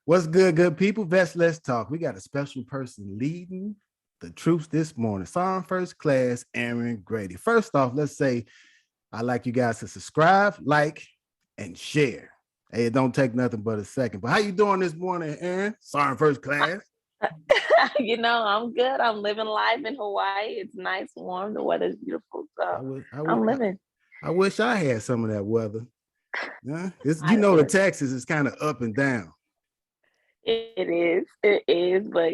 What's good, good people? Let's talk. We got a special person leading the troops this morning. Sergeant First Class Aaron Grady. First off, let's say I'd like you guys to subscribe, like, and share. Hey, it don't take nothing but a second. But how you doing this morning, Aaron? Sergeant First Class. I'm good. I'm living life in Hawaii. It's nice, warm. The weather's beautiful. So I'm living. I wish I had some of that weather. Yeah, the Texas is kind of up and down. It is. It is. But,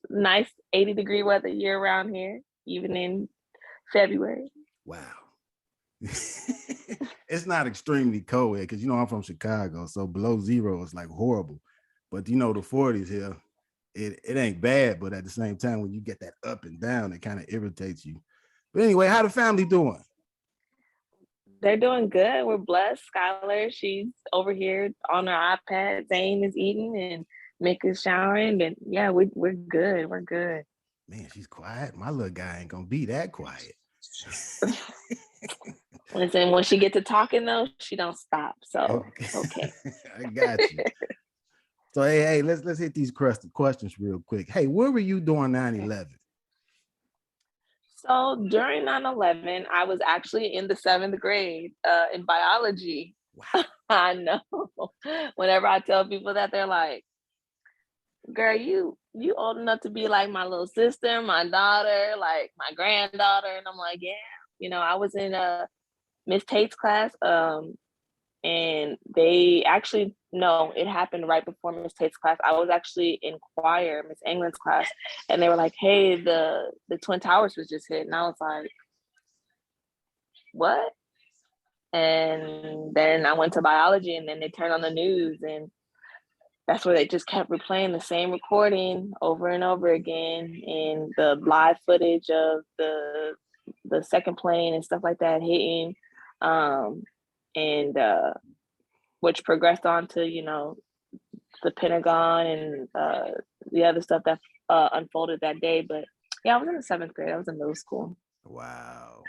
nice 80-degree weather year round here, even in February. Wow. It's not extremely cold here because, I'm from Chicago. So below zero is like horrible. But, the 40s here, it ain't bad. But at the same time, when you get that up and down, it kind of irritates you. But anyway, how the family doing? They're doing good. We're blessed. Skylar, she's over here on her iPad. Zane is eating and Mick is showering. And yeah, we're good. We're good. Man, she's quiet. My little guy ain't gonna be that quiet. Listen, when she gets to talking though, she don't stop. So okay. I got you. So hey, let's hit these questions real quick. Hey, where were you doing 9/11? So during 9/11, I was actually in the 7th grade in biology. Wow. I know. Whenever I tell people that, they're like, girl, you old enough to be like my little sister, my daughter, like my granddaughter. And I'm like, yeah. I was in Miss Tate's class. And they actually, no, it happened right before Miss Tate's class. I was actually in choir, Miss England's class, and they were like, hey, the Twin Towers was just hit. And I was like, what? And then I went to biology, and then they turned on the news, and that's where they just kept replaying the same recording over and over again, and the live footage of the second plane and stuff like that hitting. And which progressed on to, the Pentagon and the other stuff that unfolded that day. But yeah, I was in the 7th grade. I was in middle school. Wow.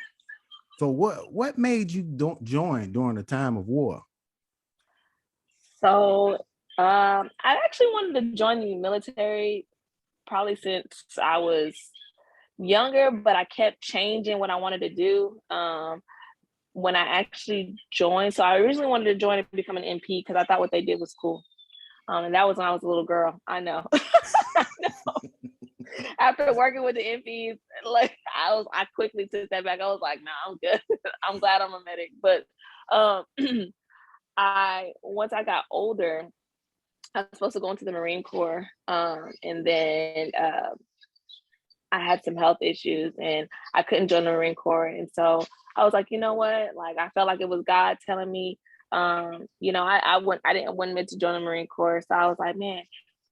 So what made you join during the time of war? So I actually wanted to join the military probably since I was younger, but I kept changing what I wanted to do. When I actually joined, so I originally wanted to join and become an MP because I thought what they did was cool. And that was when I was a little girl. I know. I know. After working with the MPs, like I quickly took that back. I was like, nah, I'm good. I'm glad I'm a medic. But once I got older, I was supposed to go into the Marine Corps. And then I had some health issues and I couldn't join the Marine Corps. And so I was like, you know what? Like, I felt like it was God telling me, I wasn't meant to join the Marine Corps. So I was like, man,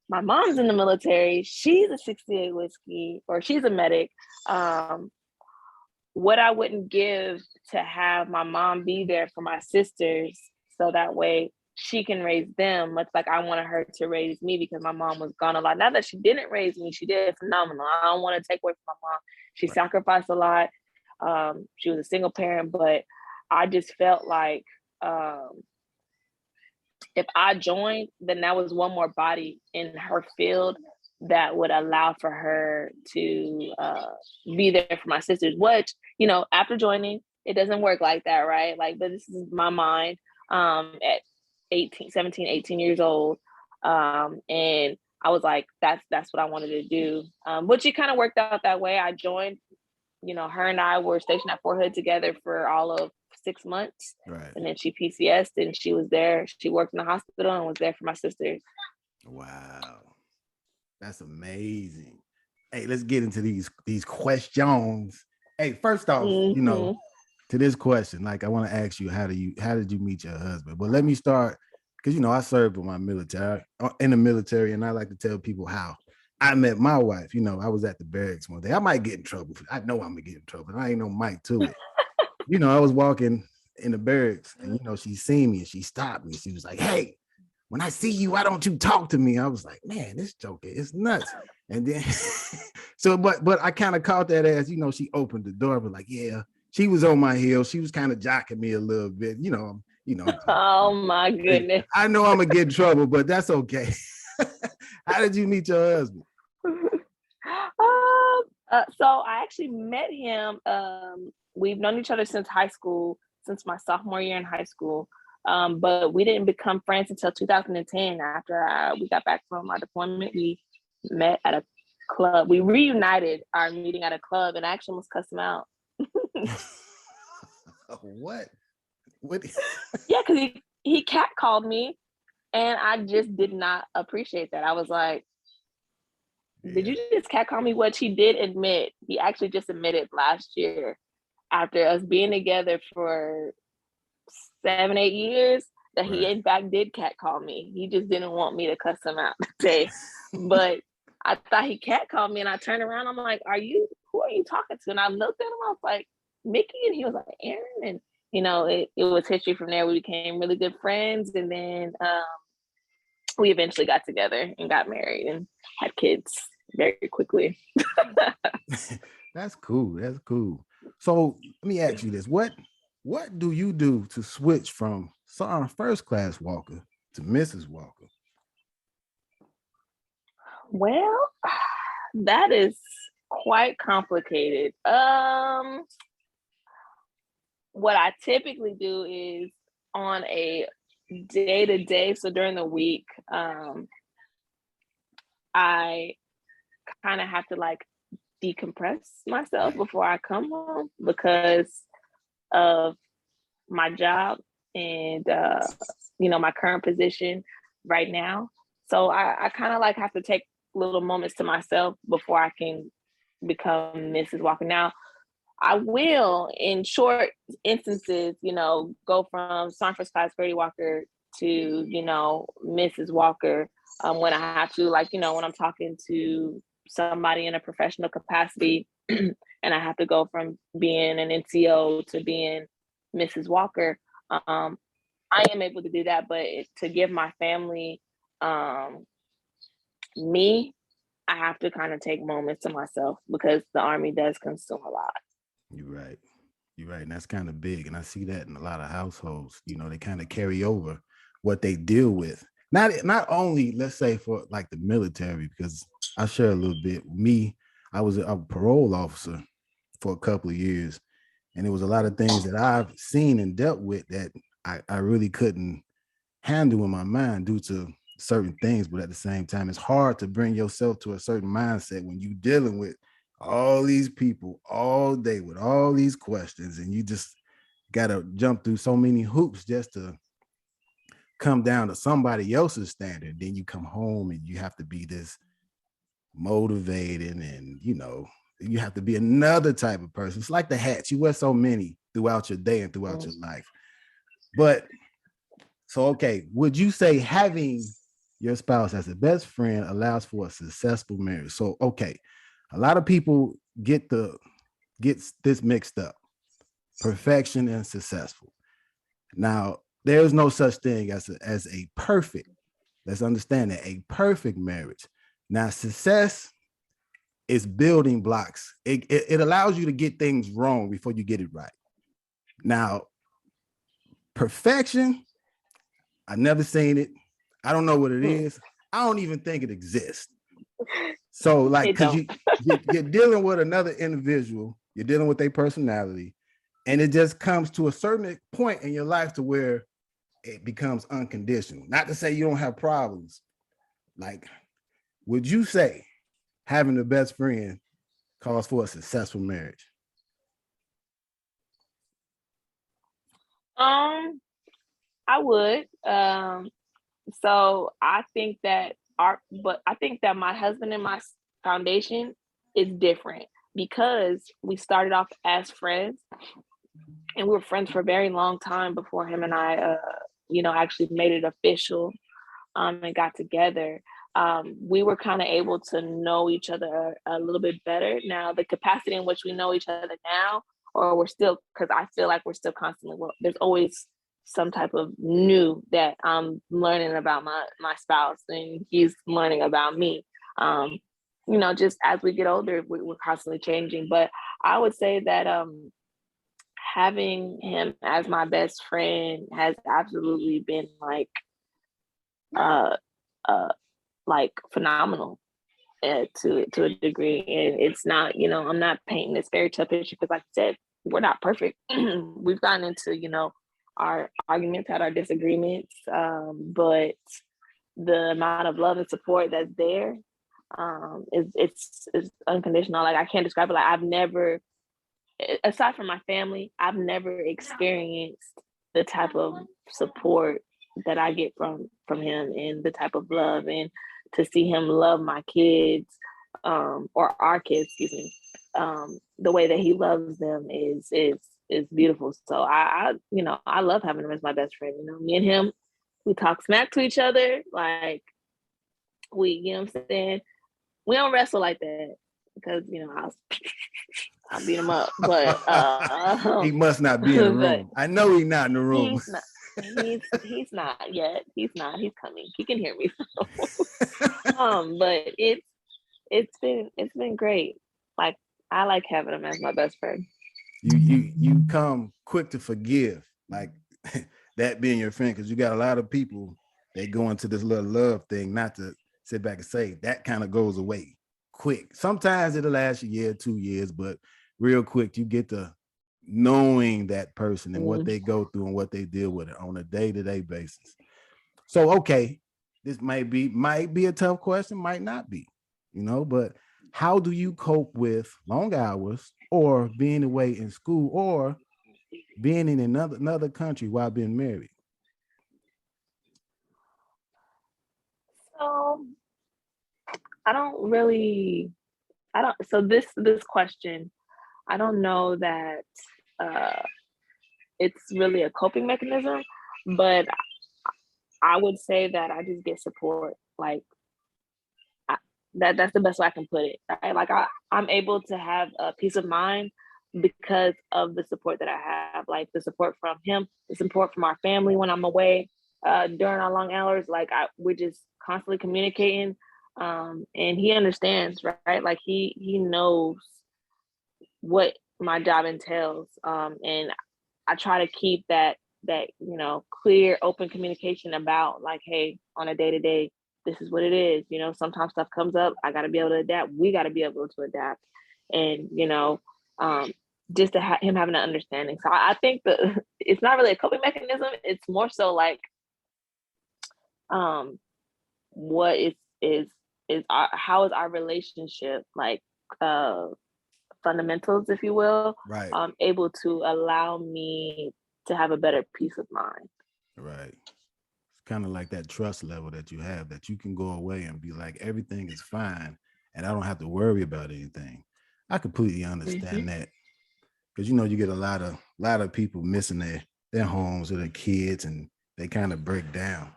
my mom's in the military. She's a 68 whiskey, or she's a medic. What I wouldn't give to have my mom be there for my sisters, so that way she can raise them, much like I wanted her to raise me, because my mom was gone a lot. Not that she didn't raise me, she did phenomenal. I don't want to take away from my mom. She sacrificed a lot. She was a single parent, but I just felt like if I joined, then that was one more body in her field that would allow for her to be there for my sisters, which, after joining, it doesn't work like that, right? Like, but this is my mind at 17, 18 years old. And I was like, that's what I wanted to do. Which it kind of worked out that way. I joined, her and I were stationed at Fort Hood together for all of 6 months. Right. And then she PCS'd and she was there. She worked in the hospital and was there for my sisters. Wow. That's amazing. Hey, let's get into these questions. Hey, first off, to this question, like I want to ask you, how did you meet your husband? But let me start, because I served with my military in the military, and I like to tell people how I met my wife. I was at the barracks one day. I might get in trouble. I know I'm gonna get in trouble. I ain't no Mike to it. I was walking in the barracks, and she seen me and she stopped me. She was like, "Hey, when I see you, why don't you talk to me?" I was like, "Man, this joke is nuts." And then, but I kind of caught that as she opened the door, but like, yeah, she was on my heels. She was kind of jocking me a little bit, Oh my goodness! I know I'm gonna get in trouble, but that's okay. How did you meet your husband? So I actually met him. We've known each other since high school, since my sophomore year in high school. But we didn't become friends until 2010. After we got back from our deployment, we met at a club. We reunited our meeting at a club, and I actually almost cussed him out. What? Yeah, because he catcalled me, and I just did not appreciate that. I was like, did you just catcall me? Which he did admit. He actually just admitted last year, after us being together for 7-8 years, that he in fact did catcall me. He just didn't want me to cuss him out today. But I thought he catcalled me, and I turned around. I'm like, who are you talking to? And I looked at him. I was like, Mickey, and he was like, Aaron. And it was history from there. We became really good friends, and then we eventually got together and got married and had kids very quickly. That's cool. That's cool. So let me ask you this: what do you do to switch from first class Walker to Mrs. Walker? Well, that is quite complicated. What I typically do is on a day-to-day, so during the week, I kind of have to like decompress myself before I come home because of my job and my current position right now. So I kind of like have to take little moments to myself before I can become Mrs. Walker. Now, I will, in short instances, go from Sergeant First Class Grady Walker to, Mrs. Walker when I have to, like, when I'm talking to somebody in a professional capacity and I have to go from being an NCO to being Mrs. Walker. I am able to do that, but to give my family me, I have to kind of take moments to myself because the Army does consume a lot. You're right. And that's kind of big. And I see that in a lot of households. They kind of carry over what they deal with. Not only, let's say, for like the military, because I share a little bit. Me, I was a parole officer for a couple of years. And there was a lot of things that I've seen and dealt with that I really couldn't handle in my mind due to certain things. But at the same time, it's hard to bring yourself to a certain mindset when you're dealing with all these people all day with all these questions, and you just got to jump through so many hoops just to come down to somebody else's standard. Then you come home and you have to be this motivated, and you have to be another type of person. It's like the hats. You wear so many throughout your day and throughout your life. But so, okay, would you say having your spouse as a best friend allows for a successful marriage? So, okay, a lot of people get this mixed up: perfection and successful. Now, there's no such thing as a perfect. Let's understand that a perfect marriage. Now, success is building blocks. It allows you to get things wrong before you get it right. Now, perfection, I've never seen it. I don't know what it is. I don't even think it exists. So, like, because you're dealing with another individual, you're dealing with their personality, and it just comes to a certain point in your life to where it becomes unconditional. Not to say you don't have problems. Like, would you say having the best friend calls for a successful marriage? I would. So I think that my husband and my foundation is different because we started off as friends, and we were friends for a very long time before him and I, actually made it official and got together. We were kind of able to know each other a little bit better. Now, the capacity in which we know each other now, or we're still, because I feel like we're still constantly, there's always some type of new that I'm learning about my spouse, and he's learning about me. Just as we get older, we're constantly changing. But I would say that having him as my best friend has absolutely been like like phenomenal to a degree. And it's not, I'm not painting this fairy tale picture because, like I said, we're not perfect. We've gotten into, our arguments, had our disagreements, but the amount of love and support that's there it's unconditional. Like, I can't describe it. Like, I've never, aside from my family, I've never experienced the type of support that I get from him, and the type of love, and to see him love my kids, or our kids, excuse me, the way that he loves them is beautiful. So I love having him as my best friend. Me and him, we talk smack to each other. Like, you know what I'm saying? We don't wrestle like that because, I'll beat him up. But he must not be in the room. I know he's not in the room. He's not yet. He's not. He's coming. He can hear me. But it's been great. Like, I like having him as my best friend. You come quick to forgive, like that being your friend, because you got a lot of people that go into this little love thing, not to sit back and say that kind of goes away quick. Sometimes it'll last a year, 2 years, but real quick you get to knowing that person and what they go through and what they deal with it on a day-to-day basis. So, okay, this might be a tough question, might not be, but how do you cope with long hours, or being away in school, or being in another country while being married? So so this question, I don't know that it's really a coping mechanism, but I would say that I just get support. Like, that's the best way I can put it. Right? Like, I'm able to have a peace of mind because of the support that I have, like the support from him, the support from our family when I'm away during our long hours. Like, we're just constantly communicating, and he understands, right? Like, he knows what my job entails, and I try to keep that clear, open communication about, like, hey, on a day-to-day, this is what it is. Sometimes stuff comes up, I got to be able to adapt. We got to be able to adapt, and just to him having an understanding. So I think that it's not really a coping mechanism. It's more so like, what how is our relationship, like, fundamentals, if you will, right, able to allow me to have a better peace of mind. Right. It's kind of like that trust level that you have, that you can go away and be like, everything is fine and I don't have to worry about anything. I completely understand that, because you get a lot of people missing their homes or their kids, and they kind of break down.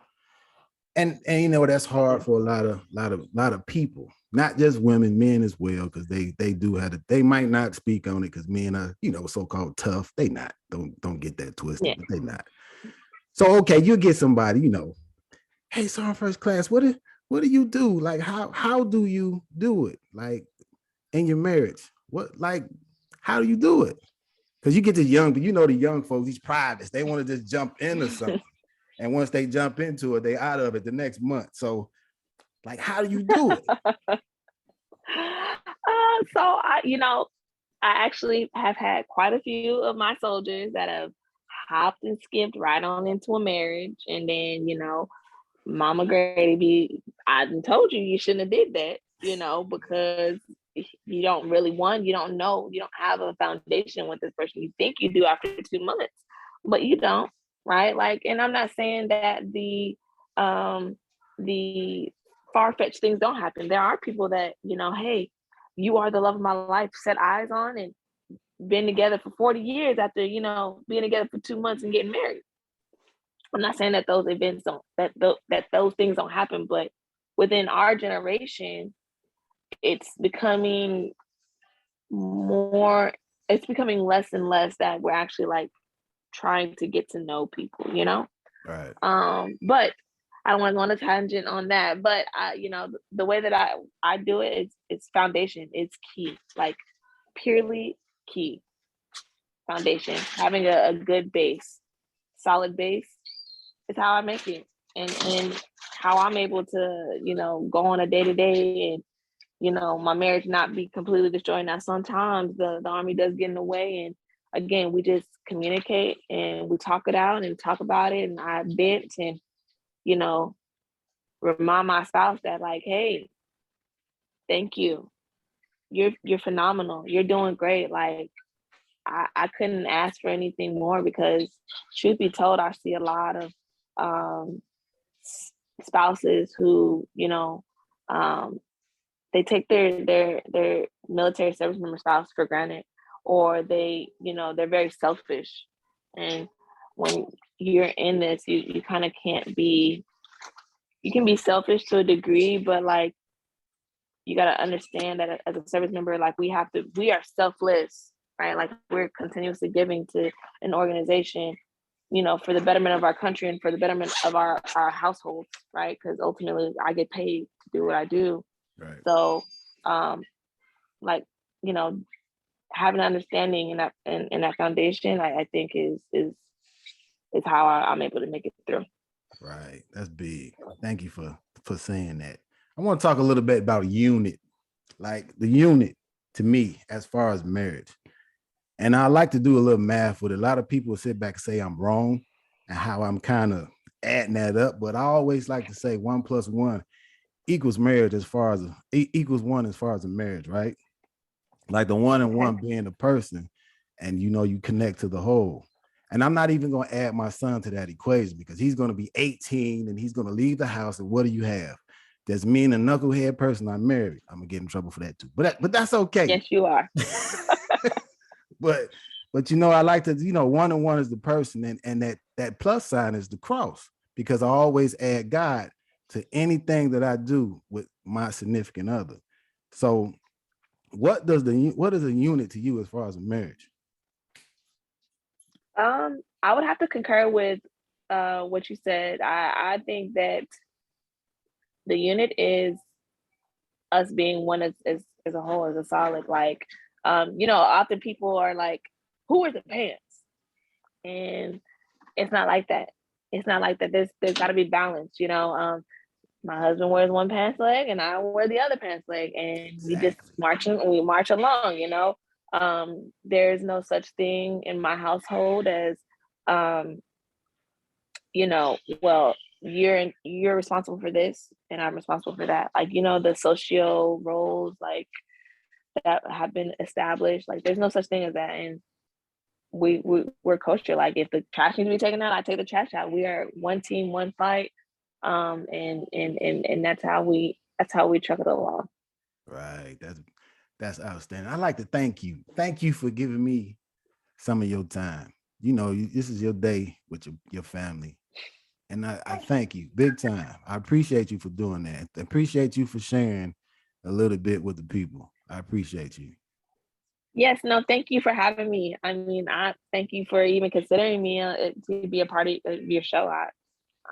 And that's hard for a lot of people, not just women, men as well, because they do have they might not speak on it because men are so-called tough. They not, don't get that twisted, but they not. So, okay, you get somebody, hey, Sergeant First Class, what do you do? Like, how do you do it? Like, in your marriage, how do you do it? Because you get this young, but the young folks, these privates, they want to just jump into something. And once they jump into it, they out of it the next month. So, like, how do you do it? So I actually have had quite a few of my soldiers that have hopped and skipped right on into a marriage, and then Mama Grady, I told you shouldn't have did that, because you don't really you don't know, you don't have a foundation with this person. You think you do after 2 months, but you don't, right? Like, and I'm not saying that the far-fetched things don't happen. There are people that, hey, you are the love of my life, set eyes on, and been together for 40 years after, being together for 2 months and getting married. I'm not saying that those events that those things don't happen, but within our generation, it's becoming less and less that we're actually like trying to get to know people, Right. But I don't want to go on a tangent on that. But the way that I do it, it's foundation. It's key, like purely key. Foundation, having a good base, solid base, is how I make it. And how I'm able to, you know, go on a day to day and, you know, my marriage not be completely destroyed. Now, sometimes the Army does get in the way. And again, we just communicate and we talk it out and talk about it. And I vent and, you know, remind my spouse that like, hey, thank you. You're phenomenal. You're doing great. Like I couldn't ask for anything more because truth be told, I see a lot of spouses who, you know, they take their military service member spouse for granted, or they, you know, they're very selfish. And when you're in this, you kind of can't be, you can be selfish to a degree, but like you got to understand that as a service member, like we are selfless, right? Like we're continuously giving to an organization, you know, for the betterment of our country and for the betterment of our households, right? Because ultimately I get paid to do what I do. Right. So, like, you know, having an understanding in that foundation, I think is how I'm able to make it through. Right. That's big. Thank you for saying that. I want to talk a little bit about unit, like the unit to me as far as marriage. And I like to do a little math with it. A lot of people sit back and say I'm wrong and how I'm kind of adding that up. But I always like to say 1 + 1 equals marriage as far as equals 1 as far as a marriage, right? Like the 1 and 1 being the person, and you know, you connect to the whole. And I'm not even going to add my son to that equation because he's going to be 18 and he's going to leave the house. And what do you have? There's me and a knucklehead person I married. I'm gonna get in trouble for that too. But that's okay. Yes, you are. but you know, I like to, you know, 1 and 1 is the person, and that plus sign is the cross, because I always add God to anything that I do with my significant other. So what is a unit to you as far as a marriage? I would have to concur with what you said. I think that the unit is us being one as a whole, as a solid. Like, you know, often people are like, who wears the pants? And it's not like that. It's not like that. There's got to be balance, you know. My husband wears one pants leg and I wear the other pants leg, and we just we march along, you know. There's no such thing in my household as you know, well, you're responsible for this and I'm responsible for that. Like, you know, the socio roles like that have been established. Like there's no such thing as that. And we're kosher. Like if the trash needs to be taken out, I take the trash out. We are one team, one fight. And that's how we truck it along. Right. That's outstanding. I like to thank you. Thank you for giving me some of your time. You know, this is your day with your family. And I thank you big time. I appreciate you for doing that. I appreciate you for sharing a little bit with the people. I appreciate you. Yes, no, thank you for having me. I mean, I thank you for even considering me to be a part of your show.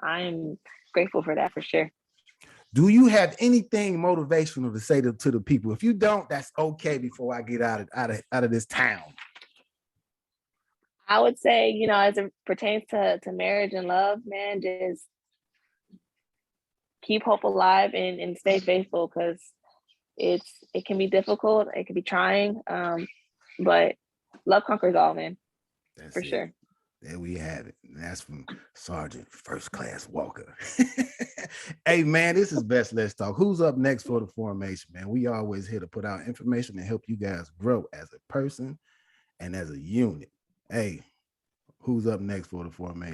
I'm grateful for that, for sure. Do you have anything motivational to say to the people? If you don't, that's okay. Before I get out of this town, I would say, you know, as it pertains to marriage and love, man, just keep hope alive and stay faithful, because it can be difficult, it can be trying, but love conquers all, man. That's for it. Sure. There we have it. And that's from Sergeant First Class Walker. Hey, man, this is Best Let's Talk. Who's up next for the formation, man? We always here to put out information and help you guys grow as a person and as a unit. Hey, who's up next for the formation?